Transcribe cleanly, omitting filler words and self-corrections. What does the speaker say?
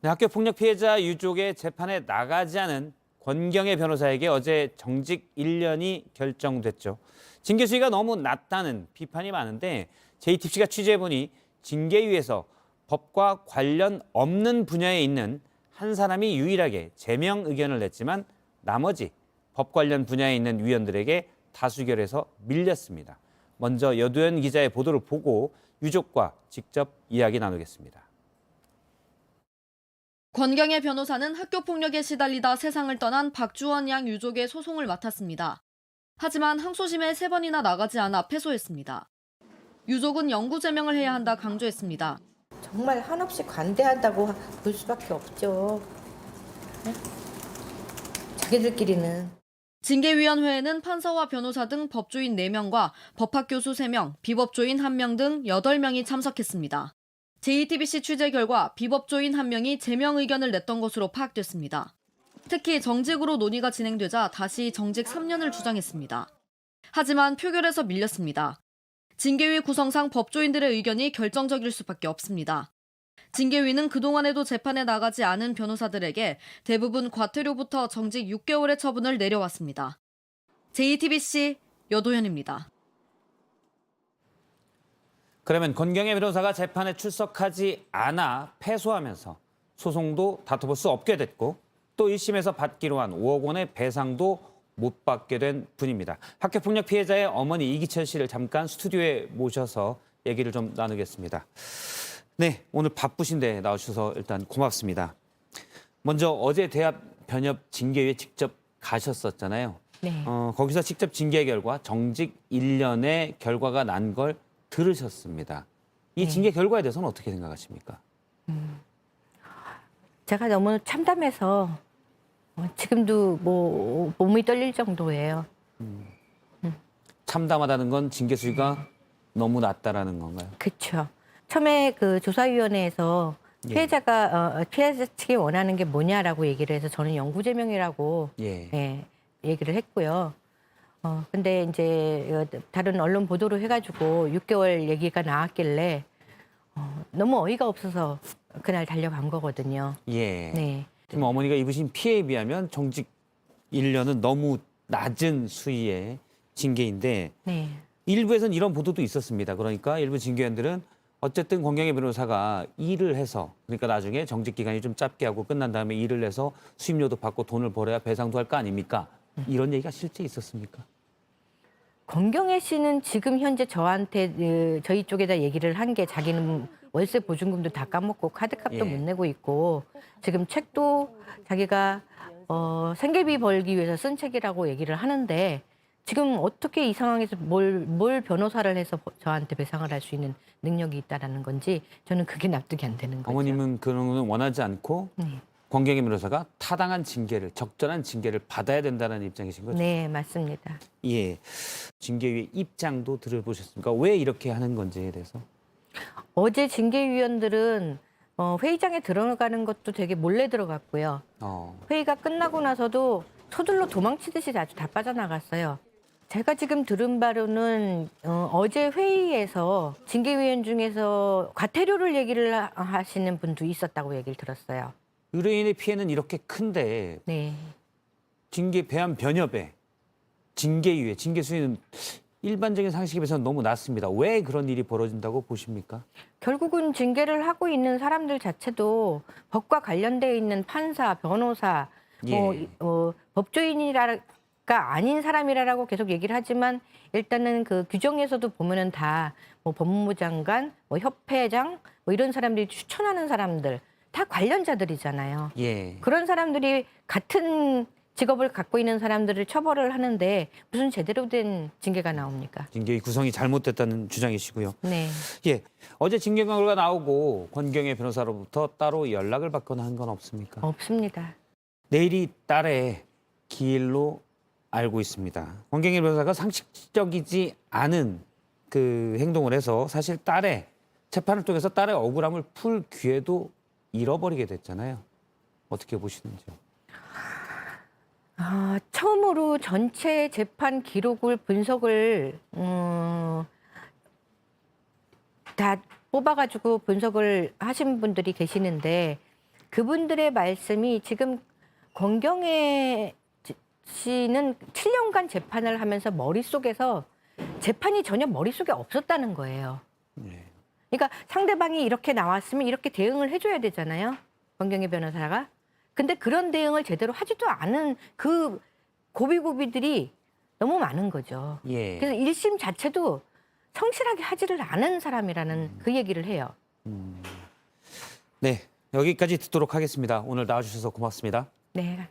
네, 학교폭력 피해자 유족의 재판에 나가지 않은 권경의 변호사에게 어제 정직 1년이 결정됐죠. 징계 수위가 너무 낮다는 비판이 많은데 JTBC가 취재해보니 징계위에서 법과 관련 없는 분야에 있는 한 사람이 유일하게 제명 의견을 냈지만 나머지 법 관련 분야에 있는 위원들에게 다수결에서 밀렸습니다. 먼저 여도현 기자의 보도를 보고 유족과 직접 이야기 나누겠습니다. 권경의 변호사는 학교폭력에 시달리다 세상을 떠난 박주원 양 유족의 소송을 맡았습니다. 하지만 항소심에 3번이나 나가지 않아 패소했습니다. 유족은 영구 제명을 해야 한다 강조했습니다. 정말 한없이 관대하다고 볼 수밖에 없죠. 네? 자기들끼리는. 징계위원회에는 판사와 변호사 등 법조인 4명과 법학교수 3명, 비법조인 1명 등 8명이 참석했습니다. JTBC 취재 결과 비법조인 1명이 제명 의견을 냈던 것으로 파악됐습니다. 특히 정직으로 논의가 진행되자 다시 정직 3년을 주장했습니다. 하지만 표결에서 밀렸습니다. 징계위 구성상 법조인들의 의견이 결정적일 수밖에 없습니다. 징계위는 그동안에도 재판에 나가지 않은 변호사들에게 대부분 과태료부터 정직 6개월의 처분을 내려왔습니다. JTBC 여도현입니다. 그러면 권경의 변호사가 재판에 출석하지 않아 패소하면서 소송도 다퉈볼 수 없게 됐고 또 1심에서 받기로 한 5억 원의 배상도 못 받게 된 분입니다. 학교폭력 피해자의 어머니 이기철 씨를 잠깐 스튜디오에 모셔서 얘기를 좀 나누겠습니다. 네, 오늘 바쁘신데 나오셔서 일단 고맙습니다. 먼저 어제 대합 변협 징계위에 직접 가셨었잖아요. 네. 거기서 직접 징계 결과 정직 1년의 결과가 난 걸 들으셨습니다. 이 징계 결과에 대해서는 어떻게 생각하십니까? 제가 너무 참담해서 지금도 뭐 몸이 떨릴 정도예요. 참담하다는 건 징계 수위가 너무 낮다라는 건가요? 그렇죠. 처음에 그 조사위원회에서 예. 피해자 측이 원하는 게 뭐냐라고 얘기를 해서 저는 영구제명이라고 예. 얘기를 했고요. 근데 이제 다른 언론 보도를 해가지고 6개월 얘기가 나왔길래 너무 어이가 없어서 그날 달려간 거거든요. 예. 네. 지금 어머니가 입으신 피해에 비하면 정직 1년은 너무 낮은 수위의 징계인데 네. 일부에서는 이런 보도도 있었습니다. 그러니까 일부 징계위원들은 어쨌든 권경의 변호사가 일을 해서 그러니까 나중에 정직 기간이 좀 짧게 하고 끝난 다음에 일을 해서 수임료도 받고 돈을 벌어야 배상도 할 거 아닙니까? 이런 얘기가 실제 있었습니까? 권경애 씨는 지금 현재 저한테 저희 쪽에다 얘기를 한 게 자기는 월세 보증금도 다 까먹고 카드값도 예. 못 내고 있고 지금 책도 자기가 생계비 벌기 위해서 쓴 책이라고 얘기를 하는데 지금 어떻게 이 상황에서 뭘 변호사를 해서 저한테 배상을 할 수 있는 능력이 있다라는 건지 저는 그게 납득이 안 되는 거죠. 어머님은 그런 거는 원하지 않고 네. 권경의 변호사가 타당한 징계를 적절한 징계를 받아야 된다는 입장이신 거죠? 네, 맞습니다. 예. 징계위의 입장도 들어보셨습니까? 왜 이렇게 하는 건지에 대해서? 어제 징계위원들은 회의장에 들어가는 것도 되게 몰래 들어갔고요. 회의가 끝나고 나서도 서둘러 도망치듯이 아주 다 빠져나갔어요. 제가 지금 들은 바로는 어제 회의에서 징계위원 중에서 과태료를 얘기를 하시는 분도 있었다고 얘기를 들었어요. 의뢰인의 피해는 이렇게 큰데 네. 징계 배한 변협에 징계위에 징계 수위는 일반적인 상식에 비해서는 너무 낮습니다. 왜 그런 일이 벌어진다고 보십니까? 결국은 징계를 하고 있는 사람들 자체도 법과 관련돼 있는 판사, 변호사, 예. 법조인이라가 아닌 사람이라고 계속 얘기를 하지만 일단은 그 규정에서도 보면은 다 뭐 법무부 장관, 뭐 협회장, 뭐 이런 사람들이 추천하는 사람들 다 관련자들이잖아요. 예. 그런 사람들이 같은 직업을 갖고 있는 사람들을 처벌을 하는데 무슨 제대로 된 징계가 나옵니까? 징계위 구성이 잘못됐다는 주장이시고요. 네. 예. 어제 징계 결과가 나오고 권경의 변호사로부터 따로 연락을 받거나 한 건 없습니까? 없습니다. 내일이 딸의 기일로 알고 있습니다. 권경의 변호사가 상식적이지 않은 그 행동을 해서 사실 딸의 재판을 통해서 딸의 억울함을 풀 기회도 잃어버리게 됐잖아요. 어떻게 보시는지요? 처음으로 전체 재판 기록을 분석을 다 뽑아가지고 분석을 하신 분들이 계시는데 그분들의 말씀이 지금 권경혜 씨는 7년간 재판을 하면서 머릿속에서 재판이 전혀 머릿속에 없었다는 거예요. 네. 그러니까 상대방이 이렇게 나왔으면 이렇게 대응을 해줘야 되잖아요. 권경혜 변호사가. 근데 그런 대응을 제대로 하지도 않은 그 고비고비들이 너무 많은 거죠. 예. 그래서 1심 자체도 성실하게 하지를 않은 사람이라는 그 얘기를 해요. 네, 여기까지 듣도록 하겠습니다. 오늘 나와주셔서 고맙습니다. 네.